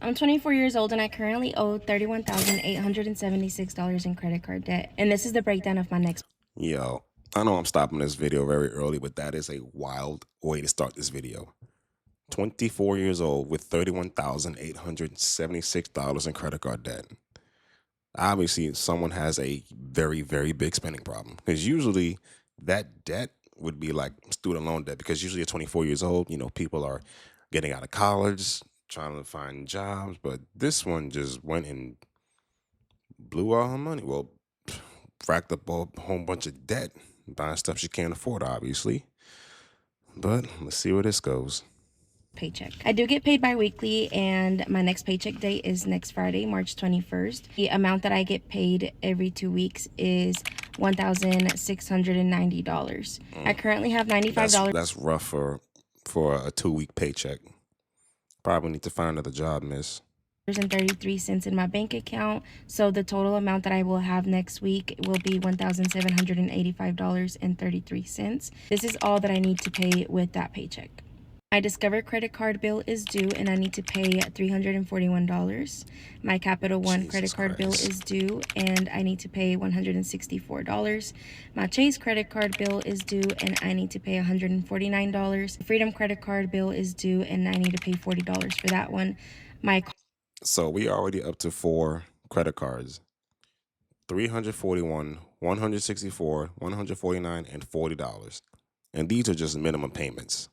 I'm 24 years old and I currently owe $31,876 in credit card debt. And this is the breakdown of my next. Yo, I know I'm stopping this video very early, but that is a wild way to start this video. 24 years old with $31,876 in credit card debt. Obviously, someone has a very, very big spending problem, because usually that debt would be like student loan debt, because usually at 24 years old, people are getting out of college, trying to find jobs, but this one just went and blew all her money. Well, racked up a whole bunch of debt, buying stuff she can't afford, obviously. But let's see where this goes. Paycheck. I do get paid bi-weekly, and my next paycheck date is next Friday, March 21st. The amount that I get paid every 2 weeks is $1,690. I currently have $95. That's rough for a 2-week paycheck. Probably need to find another job, miss. And 33 cents in my bank account, so the total amount that I will have next week will be $1,785.33. This is all that I need to pay with that paycheck. My Discover credit card bill is due and I need to pay $341. My Capital One credit card bill is due and I need to pay $164. My Chase credit card bill is due and I need to pay $149. Freedom credit card bill is due and I need to pay $40 for that one. So we already up to 4 credit cards. 341, 164, 149, and $40. And these are just minimum payments.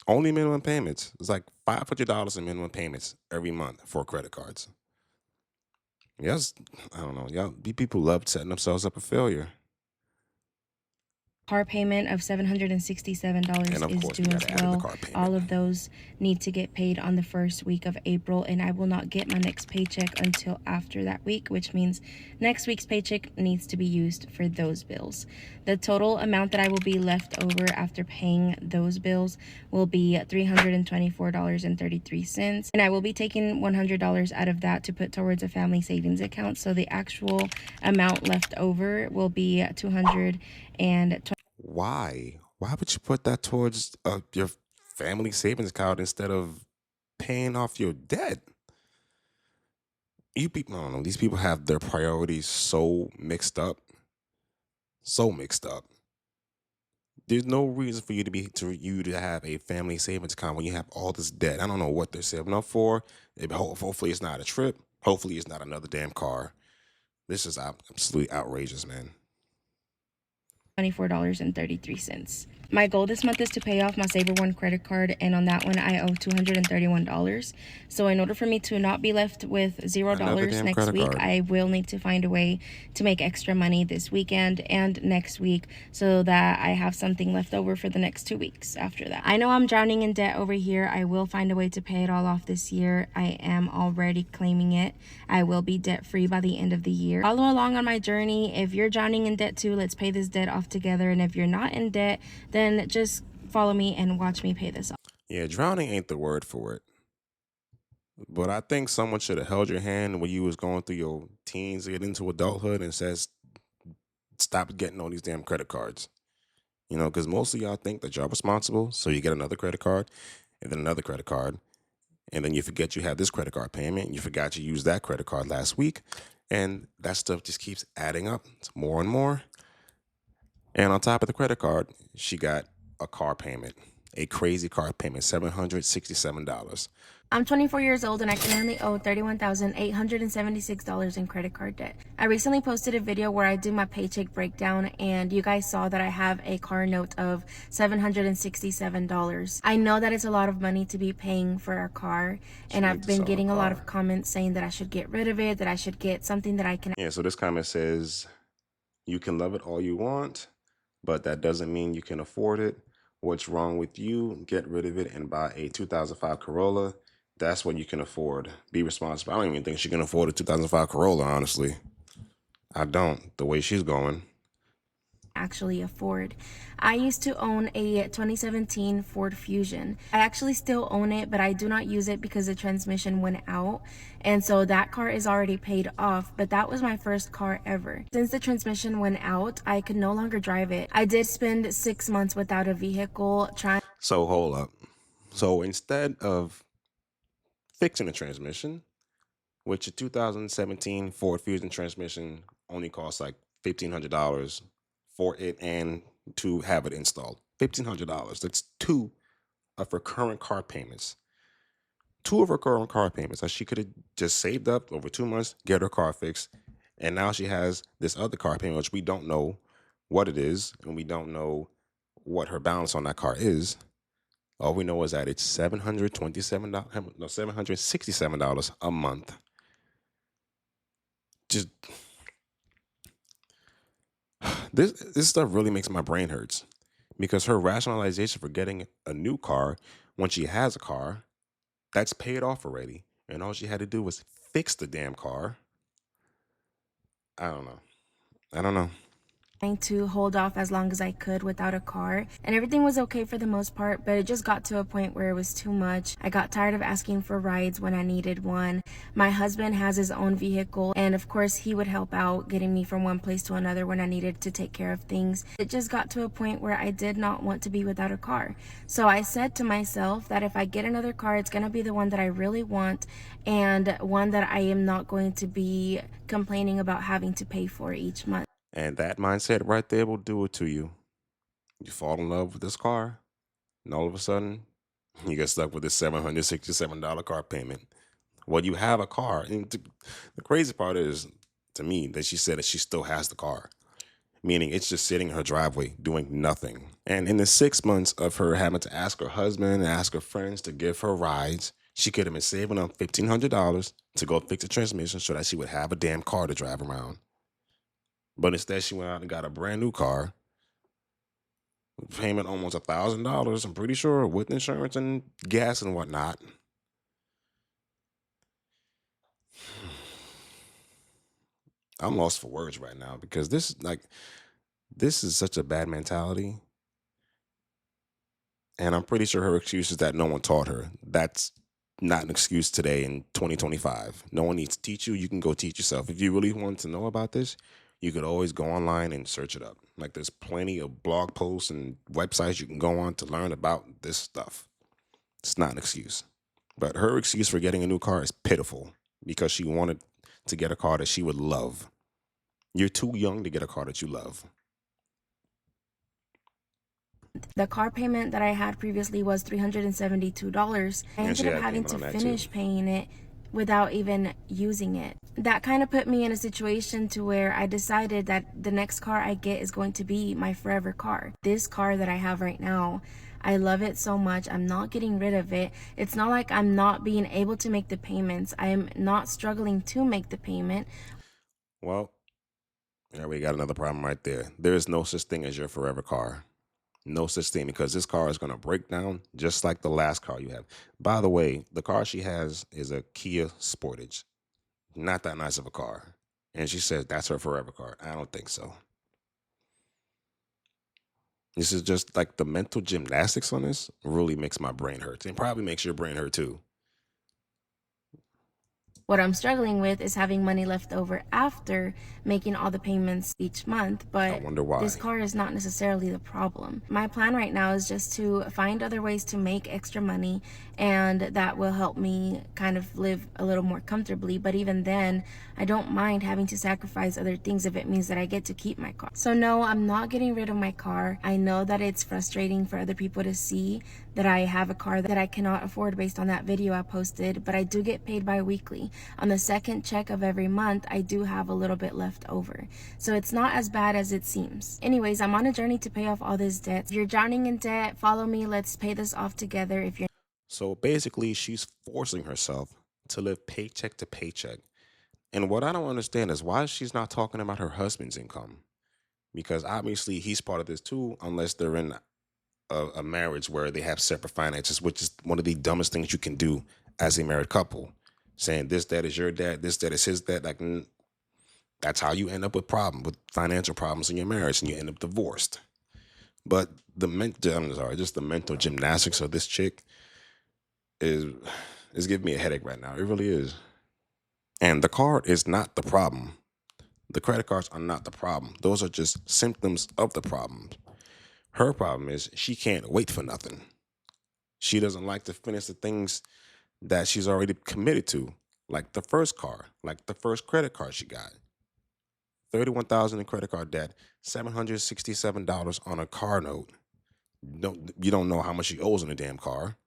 Only minimum payments. It's like $500 in minimum payments every month for credit cards. Yes, I don't know. Y'all, people love setting themselves up for failure. Car payment of $767 is due as well. All of those need to get paid on the first week of April, and I will not get my next paycheck until after that week, which means next week's paycheck needs to be used for those bills. The total amount that I will be left over after paying those bills will be $324.33, and I will be taking $100 out of that to put towards a family savings account, so the actual amount left over will be $220. Why would you put that towards your family savings account instead of paying off your debt? You people, I don't know, these people have their priorities so mixed up. There's no reason for you to have a family savings account when you have all this debt. I don't know what they're saving up for. Hopefully it's not a trip. Hopefully it's not another damn car. This is absolutely outrageous, man. $24.33. My goal this month is to pay off my Saver One credit card, and on that one I owe $231. So in order for me to not be left with $0 next week, I will need to find a way to make extra money this weekend and next week so that I have something left over for the next 2 weeks after that. I know I'm drowning in debt over here. I will find a way to pay it all off this year. I am already claiming it. I will be debt free by the end of the year. Follow along on my journey. If you're drowning in debt too, let's pay this debt off together. And if you're not in debt, then just follow me and watch me pay this off. Yeah, drowning ain't the word for it. But I think someone should have held your hand when you was going through your teens, get into adulthood, and says, stop getting all these damn credit cards. Because most of y'all think that y'all responsible, so you get another credit card, and then another credit card, and then you forget you have this credit card payment, and you forgot you used that credit card last week, and that stuff just keeps adding up. It's more and more. And on top of the credit card, she got a car payment, a crazy car payment, $767. I'm 24 years old and I currently owe $31,876 in credit card debt. I recently posted a video where I do my paycheck breakdown, and you guys saw that I have a car note of $767. I know that it's a lot of money to be paying for a car, and I've been getting a lot of comments saying that I should get rid of it, that I should get something that I can... Yeah, so this comment says, you can love it all you want, but that doesn't mean you can afford it. What's wrong with you? Get rid of it and buy a 2005 Corolla. That's what you can afford. Be responsible. I don't even think she can afford a 2005 Corolla, honestly. I don't, the way she's going. Actually afford. I used to own a 2017 Ford Fusion. I actually still own it, but I do not use it because the transmission went out, and so that car is already paid off, but that was my first car ever. Since the transmission went out, I could no longer drive it. I did spend 6 months without a vehicle trying... So hold up. So instead of fixing the transmission, which a 2017 Ford Fusion transmission only costs like $1,500 for it and to have it installed. $1,500. That's two of her current car payments. Two of her current car payments that she could have just saved up over 2 months, get her car fixed. And now she has this other car payment, which we don't know what it is, and we don't know what her balance on that car is. All we know is that it's $767 a month. Just this stuff really makes my brain hurts, because her rationalization for getting a new car when she has a car that's paid off already, and all she had to do was fix the damn car. I don't know. Trying to hold off as long as I could without a car, and everything was okay for the most part, but it just got to a point where it was too much. I got tired of asking for rides when I needed one. My husband has his own vehicle, and of course he would help out getting me from one place to another when I needed to take care of things. It just got to a point where I did not want to be without a car. So I said to myself that if I get another car, it's going to be the one that I really want, and one that I am not going to be complaining about having to pay for each month. And that mindset right there will do it to you. You fall in love with this car, and all of a sudden, you get stuck with this $767 car payment. Well, you have a car. And the crazy part is, to me, that she said that she still has the car, meaning it's just sitting in her driveway doing nothing. And in the 6 months of her having to ask her husband and ask her friends to give her rides, she could have been saving up $1,500 to go fix the transmission so that she would have a damn car to drive around. But instead, she went out and got a brand new car, payment almost $1,000, I'm pretty sure, with insurance and gas and whatnot. I'm lost for words right now, because this is such a bad mentality. And I'm pretty sure her excuse is that no one taught her. That's not an excuse today in 2025. No one needs to teach you. You can go teach yourself. If you really want to know about this, you could always go online and search it up. Like, there's plenty of blog posts and websites you can go on to learn about this stuff. It's not an excuse. But her excuse for getting a new car is pitiful, because she wanted to get a car that she would love. You're too young to get a car that you love. The car payment that I had previously was $372. I ended up having to finish paying it without even using it. That kind of put me in a situation to where I decided that the next car I get is going to be my forever car. This car that I have right now, I love it so much. I'm not getting rid of it. It's not like I'm not being able to make the payments. I am not struggling to make the payment. Well, yeah, we got another problem right there. There is no such thing as your forever car. No such thing, because this car is going to break down just like the last car you have. By the way, the car she has is a Kia Sportage. Not that nice of a car. And she says that's her forever car. I don't think so. This is just like the mental gymnastics on this really makes my brain hurt. And probably makes your brain hurt too. What I'm struggling with is having money left over after making all the payments each month, but I wonder why. This car is not necessarily the problem. My plan right now is just to find other ways to make extra money, and that will help me kind of live a little more comfortably. But even then, I don't mind having to sacrifice other things if it means that I get to keep my car. So no, I'm not getting rid of my car. I know that it's frustrating for other people to see that I have a car that I cannot afford based on that video I posted, but I do get paid bi-weekly. On the second check of every month, I do have a little bit left over. So it's not as bad as it seems. Anyways, I'm on a journey to pay off all this debt. If you're drowning in debt, follow me. Let's pay this off together. If you're So basically, she's forcing herself to live paycheck to paycheck. And what I don't understand is why she's not talking about her husband's income. Because obviously he's part of this too, unless they're in a marriage where they have separate finances, which is one of the dumbest things you can do as a married couple. Saying this debt is your debt, this debt is his debt. Like, that's how you end up with financial problems in your marriage, and you end up divorced. But the mental gymnastics of this chick is giving me a headache right now. It really is. And the card is not the problem. The credit cards are not the problem. Those are just symptoms of the problem. Her problem is she can't wait for nothing. She doesn't like to finish the things that she's already committed to, like the first car, like the first credit card she got. $31,000 in credit card debt, $767 on a car note. You don't know how much she owes on the damn car.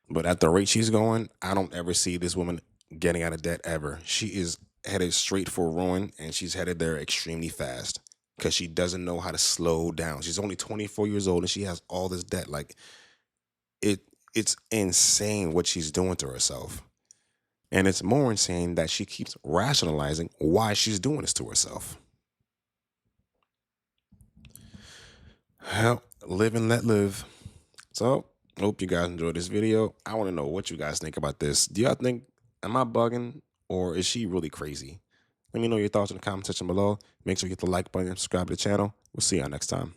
But at the rate she's going, I don't ever see this woman getting out of debt ever. She is headed straight for ruin, and she's headed there extremely fast because she doesn't know how to slow down. She's only 24 years old and she has all this debt. Like it's insane what she's doing to herself. And it's more insane that she keeps rationalizing why she's doing this to herself. Well, live and let live. So, hope you guys enjoyed this video. I want to know what you guys think about this. Do y'all think, am I bugging or is she really crazy? Let me know your thoughts in the comment section below. Make sure you hit the like button and subscribe to the channel. We'll see y'all next time.